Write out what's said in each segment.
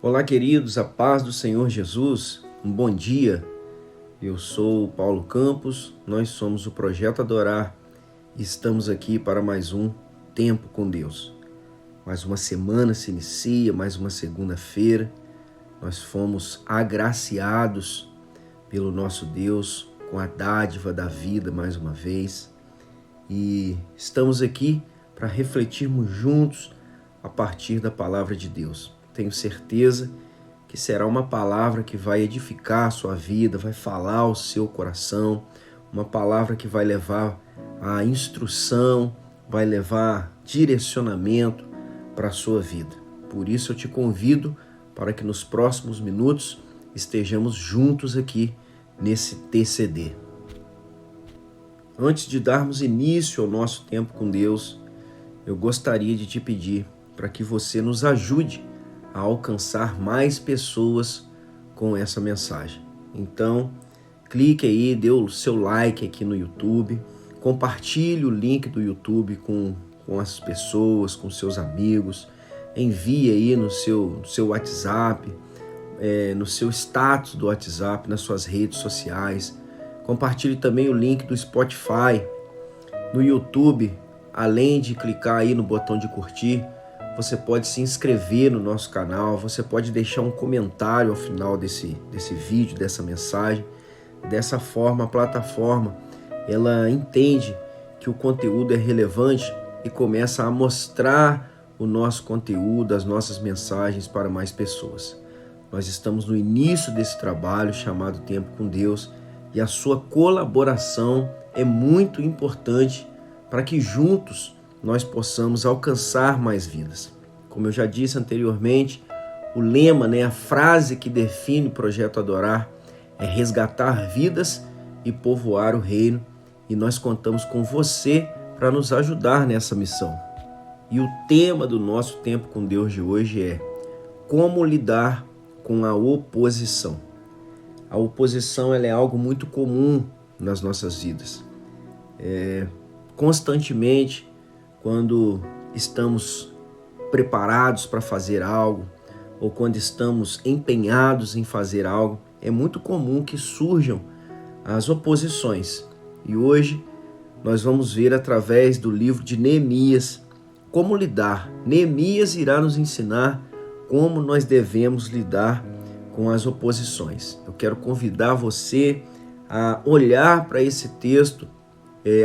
Olá, queridos, a paz do Senhor Jesus, um bom dia. Eu sou o Paulo Campos, nós somos o Projeto Adorar e estamos aqui para mais um Tempo com Deus. Mais uma semana se inicia, mais uma segunda-feira. Nós fomos agraciados pelo nosso Deus com a dádiva da vida mais uma vez e estamos aqui para refletirmos juntos a partir da Palavra de Deus. Tenho certeza que será uma palavra que vai edificar a sua vida, vai falar ao seu coração, uma palavra que vai levar a instrução, vai levar direcionamento para a sua vida. Por isso eu te convido para que nos próximos minutos estejamos juntos aqui nesse TCD. Antes de darmos início ao nosso tempo com Deus, eu gostaria de te pedir para que você nos ajude a alcançar mais pessoas com essa mensagem. Então, clique aí, dê o seu like aqui no YouTube, compartilhe o link do YouTube com as pessoas, com seus amigos, envie aí no seu WhatsApp, no seu status do WhatsApp, nas suas redes sociais. Compartilhe também o link do Spotify. No YouTube, além de clicar aí no botão de curtir, você pode se inscrever no nosso canal, você pode deixar um comentário ao final desse vídeo, dessa mensagem. Dessa forma, a plataforma, ela entende que o conteúdo é relevante e começa a mostrar o nosso conteúdo, as nossas mensagens para mais pessoas. Nós estamos no início desse trabalho chamado Tempo com Deus e a sua colaboração é muito importante para que juntos nós possamos alcançar mais vidas. Como eu já disse anteriormente, o lema, a frase que define o Projeto Adorar é resgatar vidas e povoar o reino, e nós contamos com você para nos ajudar nessa missão. E o tema do nosso Tempo com Deus de hoje é como lidar com a oposição. A oposição ela é algo muito comum nas nossas vidas. Constantemente, quando estamos preparados para fazer algo ou quando estamos empenhados em fazer algo, é muito comum que surjam as oposições. E hoje nós vamos ver através do livro de Neemias como lidar. Neemias irá nos ensinar como nós devemos lidar com as oposições. Eu quero convidar você a olhar para esse texto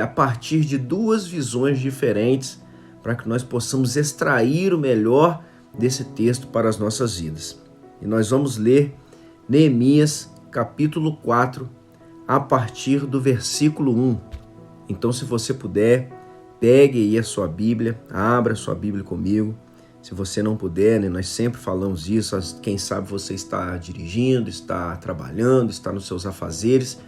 a partir de duas visões diferentes para que nós possamos extrair o melhor desse texto para as nossas vidas. E nós vamos ler Neemias capítulo 4 a partir do versículo 1. Então, se você puder, pegue aí a sua Bíblia, abra a sua Bíblia comigo. Se você não puder, nós sempre falamos isso, quem sabe você está dirigindo, está trabalhando, está nos seus afazeres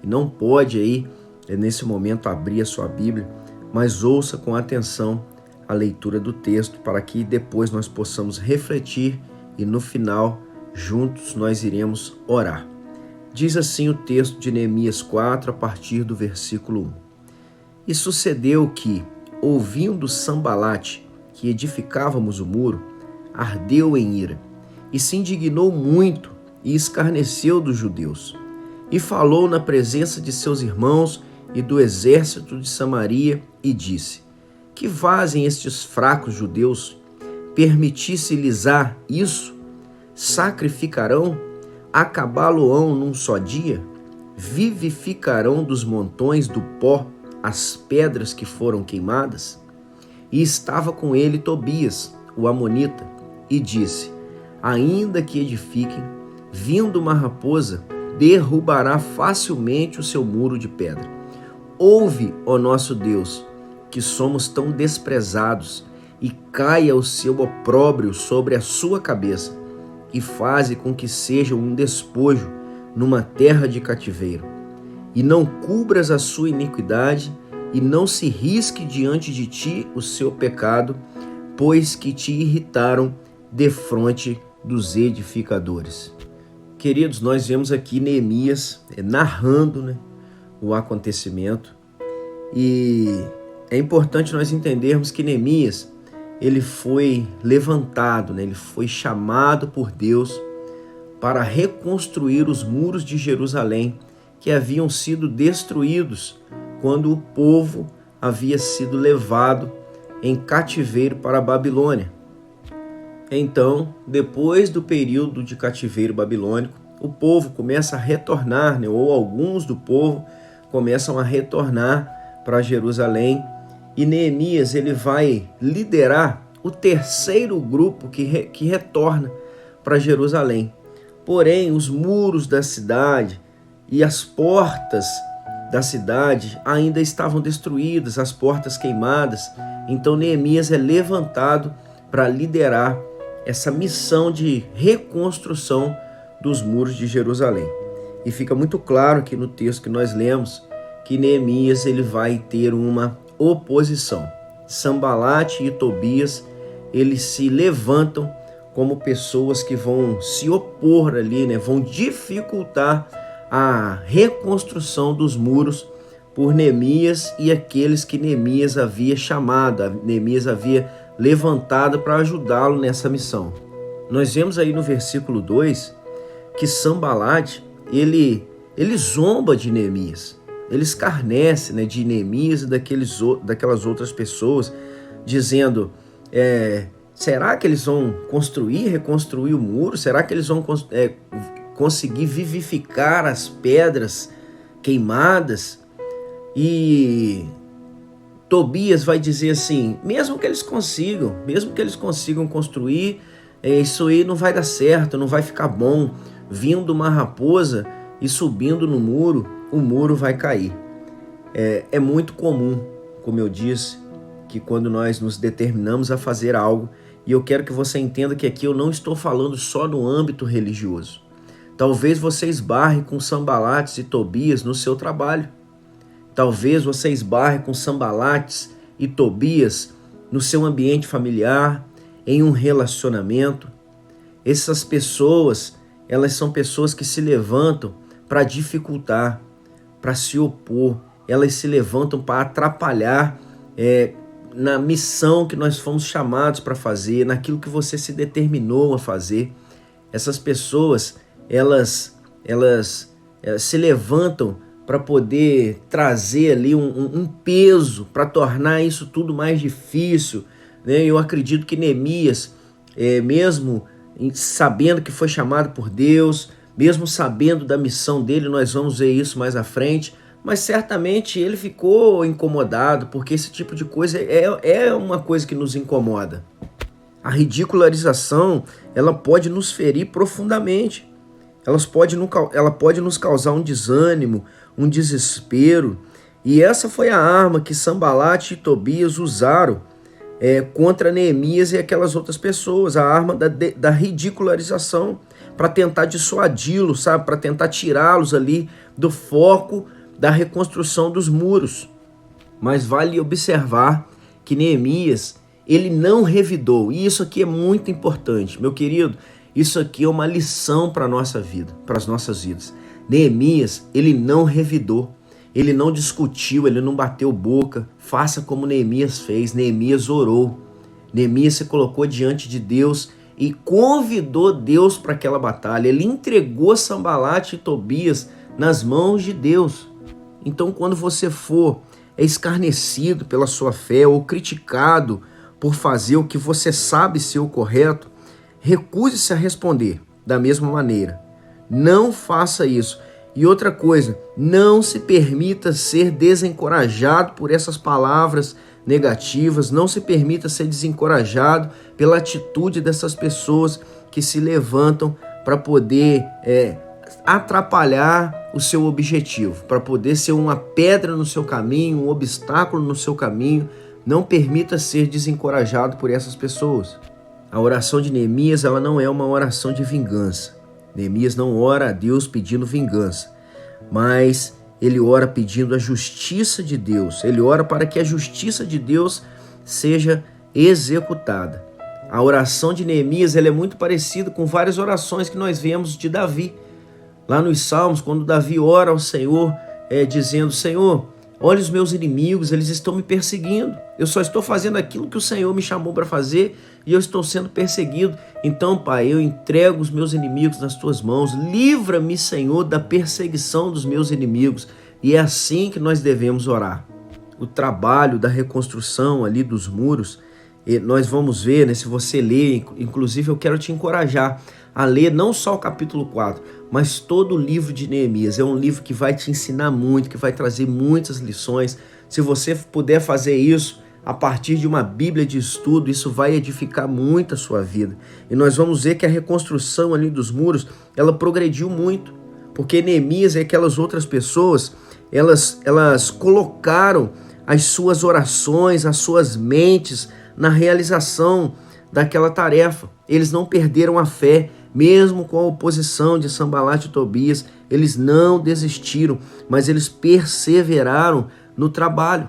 e não pode aí nesse momento abrir a sua Bíblia, mas ouça com atenção a leitura do texto para que depois nós possamos refletir e no final, juntos, nós iremos orar. Diz assim o texto de Neemias 4, a partir do versículo 1. E sucedeu que, ouvindo Sambalate, que edificávamos o muro, ardeu em ira, e se indignou muito, e escarneceu dos judeus, e falou na presença de seus irmãos e do exército de Samaria, e disse: que fazem estes fracos judeus? Permitisse-lhes isso? Sacrificarão? Acabá-lo-ão num só dia? Vivificarão dos montões do pó as pedras que foram queimadas? E estava com ele Tobias, o amonita, e disse: ainda que edifiquem, vindo uma raposa, derrubará facilmente o seu muro de pedra. Ouve, ó nosso Deus, que somos tão desprezados, e caia o seu opróbrio sobre a sua cabeça, e faze com que seja um despojo numa terra de cativeiro. E não cubras a sua iniquidade, e não se risque diante de ti o seu pecado, pois que te irritaram defronte dos edificadores. Queridos, nós vemos aqui Neemias narrando o acontecimento, e é importante nós entendermos que Neemias ele foi levantado, né? Ele foi chamado por Deus para reconstruir os muros de Jerusalém que haviam sido destruídos quando o povo havia sido levado em cativeiro para a Babilônia. Então, depois do período de cativeiro babilônico, o povo começa a retornar, né? Ou alguns do povo começam a retornar para Jerusalém, e Neemias ele vai liderar o terceiro grupo que retorna para Jerusalém. Porém, os muros da cidade e as portas da cidade ainda estavam destruídas, as portas queimadas. Então Neemias é levantado para liderar essa missão de reconstrução dos muros de Jerusalém. E fica muito claro aqui no texto que nós lemos que Neemias ele vai ter uma oposição. Sanbalate e Tobias, eles se levantam como pessoas que vão se opor ali, né? Vão dificultar a reconstrução dos muros por Neemias e aqueles que Neemias havia chamado, Neemias havia levantado para ajudá-lo nessa missão. Nós vemos aí no versículo 2 que Sanbalate, ele zomba de Neemias, ele escarnece, né, de Neemias e daquelas outras pessoas, dizendo, será que eles vão reconstruir o muro? Será que eles vão conseguir vivificar as pedras queimadas? E Tobias vai dizer assim, mesmo que eles consigam construir, isso aí não vai dar certo, não vai ficar bom. Vindo uma raposa e subindo no muro, o muro vai cair. É muito comum, como eu disse, que quando nós nos determinamos a fazer algo, e eu quero que você entenda que aqui eu não estou falando só no âmbito religioso. Talvez você esbarre com Sanbalates e Tobias no seu trabalho. Talvez você esbarre com Sanbalates e Tobias no seu ambiente familiar, em um relacionamento. Essas pessoas, elas são pessoas que se levantam para dificultar, para se opor. Elas se levantam para atrapalhar na missão que nós fomos chamados para fazer, naquilo que você se determinou a fazer. Essas pessoas, elas se levantam para poder trazer ali um peso, para tornar isso tudo mais difícil, né? Eu acredito que Neemias, mesmo sabendo que foi chamado por Deus, mesmo sabendo da missão dele, nós vamos ver isso mais à frente, mas certamente ele ficou incomodado, porque esse tipo de coisa é uma coisa que nos incomoda. A ridicularização, ela pode nos ferir profundamente. Ela pode nos causar um desânimo, um desespero. E essa foi a arma que Sanbalate e Tobias usaram contra Neemias e aquelas outras pessoas, a arma da ridicularização, para tentar dissuadi-los, sabe? Para tentar tirá-los ali do foco da reconstrução dos muros. Mas vale observar que Neemias, ele não revidou, e isso aqui é muito importante, meu querido. Isso aqui é uma lição para a nossa vida, para as nossas vidas. Neemias, ele não revidou, ele não discutiu, ele não bateu boca. Faça como Neemias fez. Neemias orou. Neemias se colocou diante de Deus e convidou Deus para aquela batalha. Ele entregou Sanbalate e Tobias nas mãos de Deus. Então, quando você for escarnecido pela sua fé ou criticado por fazer o que você sabe ser o correto, recuse-se a responder da mesma maneira. Não faça isso. E outra coisa, não se permita ser desencorajado por essas palavras negativas, não se permita ser desencorajado pela atitude dessas pessoas que se levantam para poder atrapalhar o seu objetivo, para poder ser uma pedra no seu caminho, um obstáculo no seu caminho. Não permita ser desencorajado por essas pessoas. A oração de Neemias, ela não é uma oração de vingança. Neemias não ora a Deus pedindo vingança, mas ele ora pedindo a justiça de Deus. Ele ora para que a justiça de Deus seja executada. A oração de Neemias, ela é muito parecida com várias orações que nós vemos de Davi. Lá nos Salmos, quando Davi ora ao Senhor, dizendo, Senhor, Olha os meus inimigos, eles estão me perseguindo. Eu só estou fazendo aquilo que o Senhor me chamou para fazer e eu estou sendo perseguido. Então, Pai, eu entrego os meus inimigos nas tuas mãos. Livra-me, Senhor, da perseguição dos meus inimigos. E é assim que nós devemos orar. O trabalho da reconstrução ali dos muros, nós vamos ver, né, se você ler, inclusive eu quero te encorajar a ler não só o capítulo 4, mas todo o livro de Neemias. É um livro que vai te ensinar muito, que vai trazer muitas lições. Se você puder fazer isso a partir de uma Bíblia de estudo, isso vai edificar muito a sua vida. E nós vamos ver que a reconstrução ali dos muros, ela progrediu muito, porque Neemias e aquelas outras pessoas, elas colocaram as suas orações, as suas mentes na realização daquela tarefa. Eles não perderam a fé, mesmo com a oposição de Sanbalat e Tobias. Eles não desistiram, mas eles perseveraram no trabalho.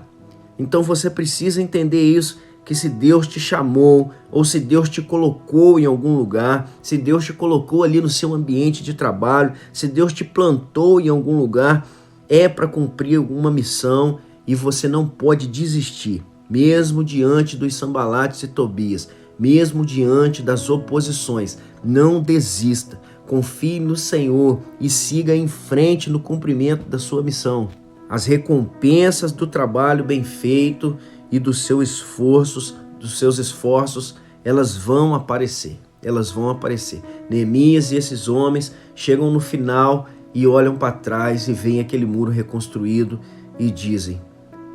Então você precisa entender isso, que se Deus te chamou, ou se Deus te colocou em algum lugar, se Deus te colocou ali no seu ambiente de trabalho, se Deus te plantou em algum lugar, é para cumprir alguma missão e você não pode desistir, mesmo diante dos Sanbalates e Tobias, mesmo diante das oposições. Não desista, confie no Senhor e siga em frente no cumprimento da sua missão. As recompensas do trabalho bem feito e dos seus esforços, elas vão aparecer. Elas vão aparecer. Neemias e esses homens chegam no final e olham para trás e veem aquele muro reconstruído e dizem: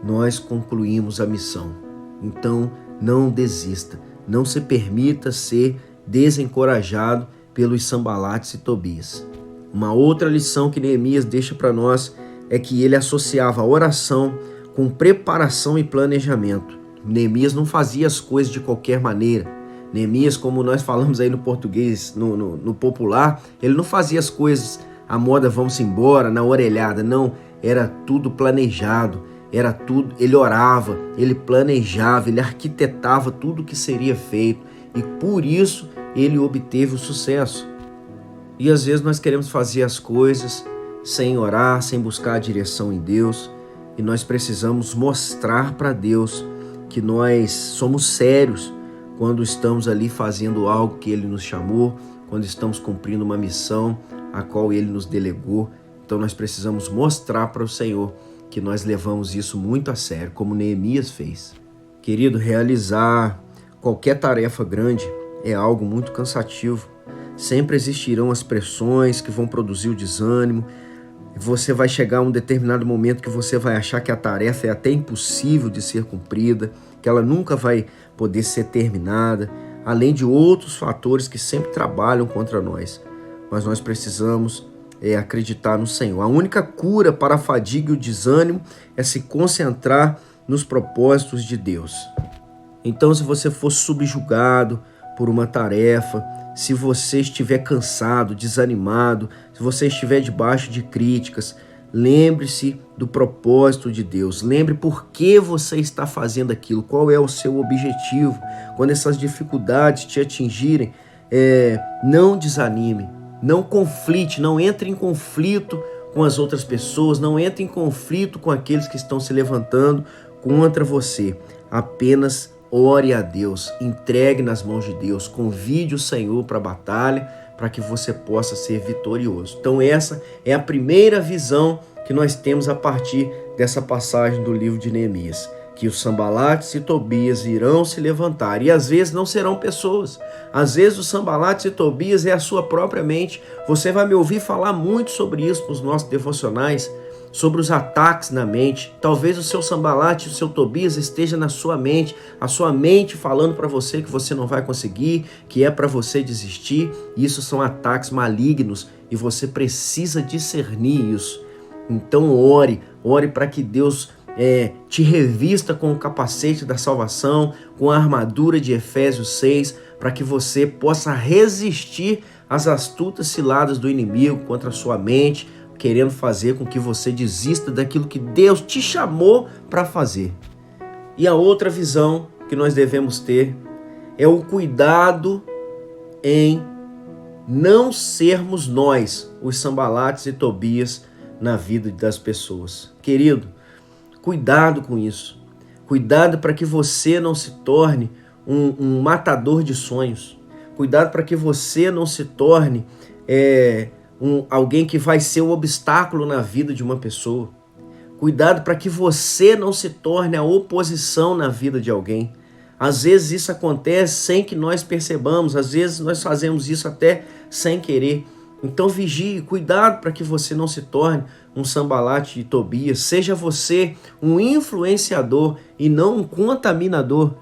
nós concluímos a missão. Então não desista, não se permita ser desencorajado pelos Sanbalates e Tobias. Uma outra lição que Neemias deixa para nós é que ele associava a oração com preparação e planejamento. Neemias não fazia as coisas de qualquer maneira. Neemias, como nós falamos aí no português, no popular, ele não fazia as coisas à moda vamos embora, na orelhada. Não, era tudo planejado, era tudo. Ele orava, ele planejava, ele arquitetava tudo o que seria feito e por isso ele obteve o sucesso. E às vezes nós queremos fazer as coisas sem orar, sem buscar a direção em Deus, e nós precisamos mostrar para Deus que nós somos sérios quando estamos ali fazendo algo que Ele nos chamou, quando estamos cumprindo uma missão a qual Ele nos delegou. Então nós precisamos mostrar para o Senhor que nós levamos isso muito a sério, como Neemias fez. Querido, realizar qualquer tarefa grande é algo muito cansativo. Sempre existirão as pressões que vão produzir o desânimo. Você vai chegar a um determinado momento que você vai achar que a tarefa é até impossível de ser cumprida, que ela nunca vai poder ser terminada, além de outros fatores que sempre trabalham contra nós. Mas nós precisamos acreditar no Senhor. A única cura para a fadiga e o desânimo é se concentrar nos propósitos de Deus. Então, se você for subjugado por uma tarefa, se você estiver cansado, desanimado, se você estiver debaixo de críticas, lembre-se do propósito de Deus. Lembre por que você está fazendo aquilo, qual é o seu objetivo. Quando essas dificuldades te atingirem, não desanime, não conflite, não entre em conflito com as outras pessoas, não entre em conflito com aqueles que estão se levantando contra você. Apenas ore a Deus, entregue nas mãos de Deus, convide o Senhor para a batalha, para que você possa ser vitorioso. Então essa é a primeira visão que nós temos a partir dessa passagem do livro de Neemias, que os Sanbalates e Tobias irão se levantar, e às vezes não serão pessoas, às vezes os Sanbalates e Tobias é a sua própria mente. Você vai me ouvir falar muito sobre isso nos nossos devocionais, sobre os ataques na mente. Talvez o seu Sanbalate, o seu Tobias esteja na sua mente, a sua mente falando para você que você não vai conseguir, que é para você desistir. Isso são ataques malignos e você precisa discernir isso. Então ore para que Deus te revista com o capacete da salvação, com a armadura de Efésios 6, para que você possa resistir às astutas ciladas do inimigo contra a sua mente, querendo fazer com que você desista daquilo que Deus te chamou para fazer. E a outra visão que nós devemos ter é o cuidado em não sermos nós, os Sanbalates e Tobias, na vida das pessoas. Querido, Cuidado com isso. Cuidado para que você não se torne um matador de sonhos. Cuidado para que você não se torne alguém que vai ser um obstáculo na vida de uma pessoa. Cuidado para que você não se torne a oposição na vida de alguém. Às vezes isso acontece sem que nós percebamos, às vezes nós fazemos isso até sem querer. Então vigie, cuidado para que você não se torne um Sambalate de Tobias. Seja você um influenciador e não um contaminador.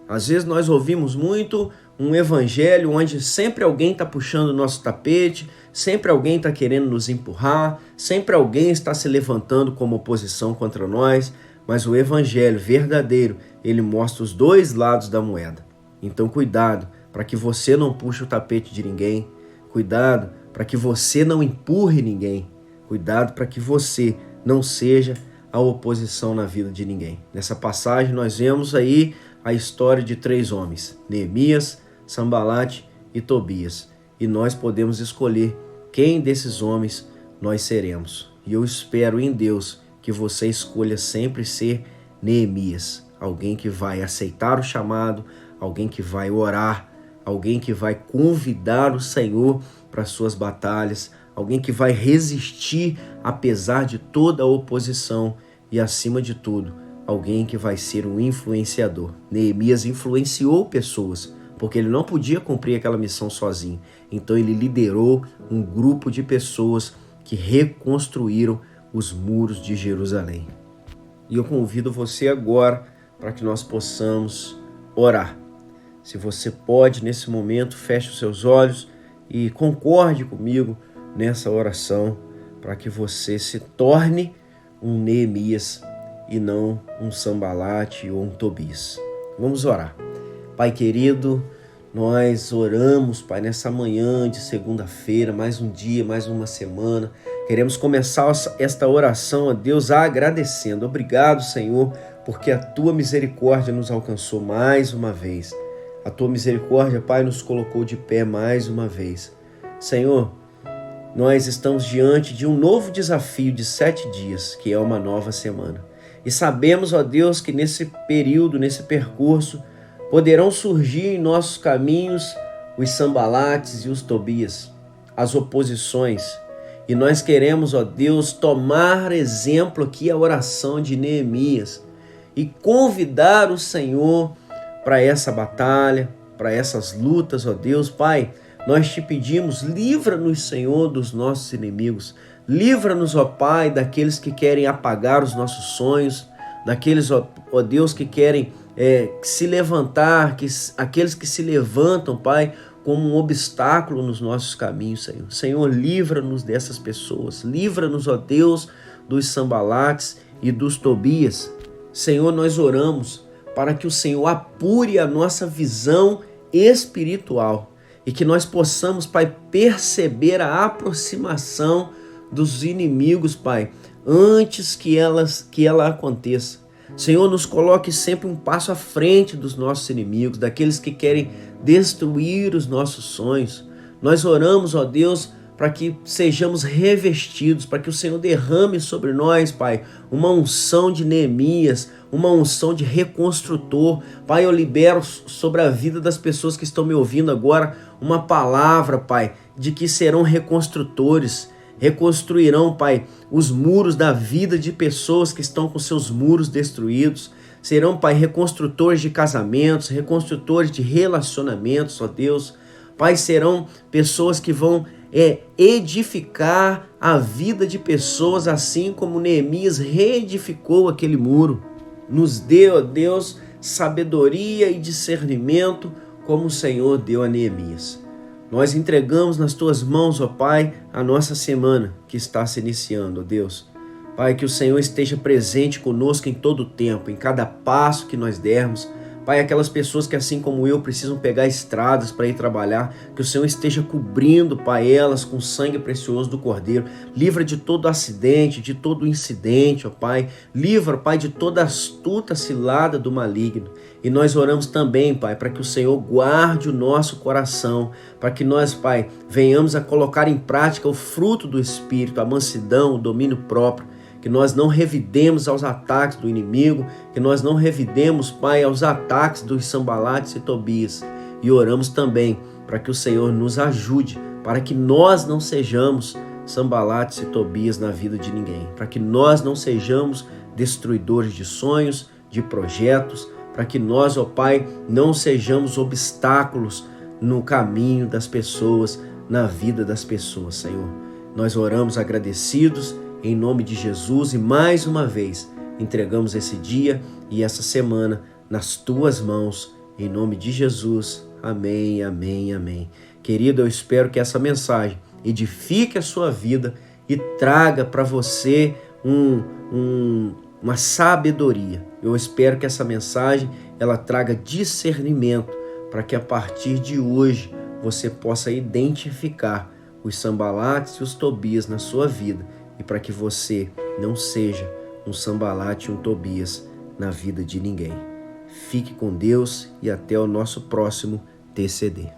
Às vezes nós ouvimos muito um evangelho onde sempre alguém está puxando o nosso tapete, sempre alguém está querendo nos empurrar, sempre alguém está se levantando como oposição contra nós, mas o evangelho verdadeiro, ele mostra os dois lados da moeda. Então cuidado para que você não puxe o tapete de ninguém, cuidado para que você não empurre ninguém, cuidado para que você não seja a oposição na vida de ninguém. Nessa passagem nós vemos aí a história de 3 homens, Neemias, Sambalate e Tobias. E nós podemos escolher quem desses homens nós seremos. E eu espero em Deus que você escolha sempre ser Neemias, alguém que vai aceitar o chamado, alguém que vai orar, alguém que vai convidar o Senhor para suas batalhas, alguém que vai resistir apesar de toda a oposição e, acima de tudo, alguém que vai ser um influenciador. Neemias influenciou pessoas, porque ele não podia cumprir aquela missão sozinho. Então ele liderou um grupo de pessoas que reconstruíram os muros de Jerusalém. E eu convido você agora para que nós possamos orar. Se você pode, nesse momento, feche os seus olhos e concorde comigo nessa oração para que você se torne um Neemias e não um Sambalate ou um Tobias. Vamos orar. Pai querido, nós oramos, Pai, nessa manhã de segunda-feira, mais um dia, mais uma semana. Queremos começar esta oração a Deus agradecendo. Obrigado, Senhor, porque a Tua misericórdia nos alcançou mais uma vez. A Tua misericórdia, Pai, nos colocou de pé mais uma vez. Senhor, nós estamos diante de um novo desafio de 7 dias, que é uma nova semana. E sabemos, ó Deus, que nesse período, nesse percurso, poderão surgir em nossos caminhos os Sambalates e os Tobias, as oposições. E nós queremos, ó Deus, tomar exemplo aqui a oração de Neemias e convidar o Senhor para essa batalha, para essas lutas, ó Deus. Pai, nós te pedimos, livra-nos, Senhor, dos nossos inimigos. Livra-nos, ó Pai, daqueles que querem apagar os nossos sonhos, daqueles, ó Deus, que querem se levantar, aqueles que se levantam, Pai, como um obstáculo nos nossos caminhos, Senhor. Senhor, livra-nos dessas pessoas. Livra-nos, ó Deus, dos Sambalates e dos Tobias. Senhor, nós oramos para que o Senhor apure a nossa visão espiritual e que nós possamos, Pai, perceber a aproximação dos inimigos, Pai, antes que ela aconteça. Senhor, nos coloque sempre um passo à frente dos nossos inimigos, daqueles que querem destruir os nossos sonhos. Nós oramos, ó Deus, para que sejamos revestidos, para que o Senhor derrame sobre nós, Pai, uma unção de Neemias, uma unção de reconstrutor. Pai, eu libero sobre a vida das pessoas que estão me ouvindo agora uma palavra, Pai, de que serão reconstrutores. Reconstruirão, Pai, os muros da vida de pessoas que estão com seus muros destruídos. Serão, Pai, reconstrutores de casamentos, reconstrutores de relacionamentos, ó Deus. Pai, serão pessoas que vão edificar a vida de pessoas, assim como Neemias reedificou aquele muro. Nos dê, ó Deus, sabedoria e discernimento, como o Senhor deu a Neemias. Nós entregamos nas Tuas mãos, ó Pai, a nossa semana que está se iniciando, ó Deus. Pai, que o Senhor esteja presente conosco em todo o tempo, em cada passo que nós dermos. Pai, aquelas pessoas que, assim como eu, precisam pegar estradas para ir trabalhar, que o Senhor esteja cobrindo, Pai, elas com o sangue precioso do Cordeiro. Livra de todo acidente, de todo incidente, ó Pai. Livra, Pai, de toda astuta cilada do maligno. E nós oramos também, Pai, para que o Senhor guarde o nosso coração, para que nós, Pai, venhamos a colocar em prática o fruto do Espírito, a mansidão, o domínio próprio. que nós não revidemos aos ataques do inimigo, que nós não revidemos, Pai, aos ataques dos Sanbalates e Tobias. E oramos também para que o Senhor nos ajude, para que nós não sejamos Sanbalates e Tobias na vida de ninguém, para que nós não sejamos destruidores de sonhos, de projetos, para que nós, ó Pai, não sejamos obstáculos no caminho das pessoas, na vida das pessoas, Senhor. Nós oramos agradecidos em nome de Jesus e mais uma vez entregamos esse dia e essa semana nas tuas mãos, em nome de Jesus. Amém, amém, amém. Querido, eu espero que essa mensagem edifique a sua vida e traga para você uma sabedoria. Eu espero que essa mensagem ela traga discernimento para que a partir de hoje você possa identificar os Sanbalates e os Tobias na sua vida e para que você não seja um Sanbalate e um Tobias na vida de ninguém. Fique com Deus e até o nosso próximo TCD.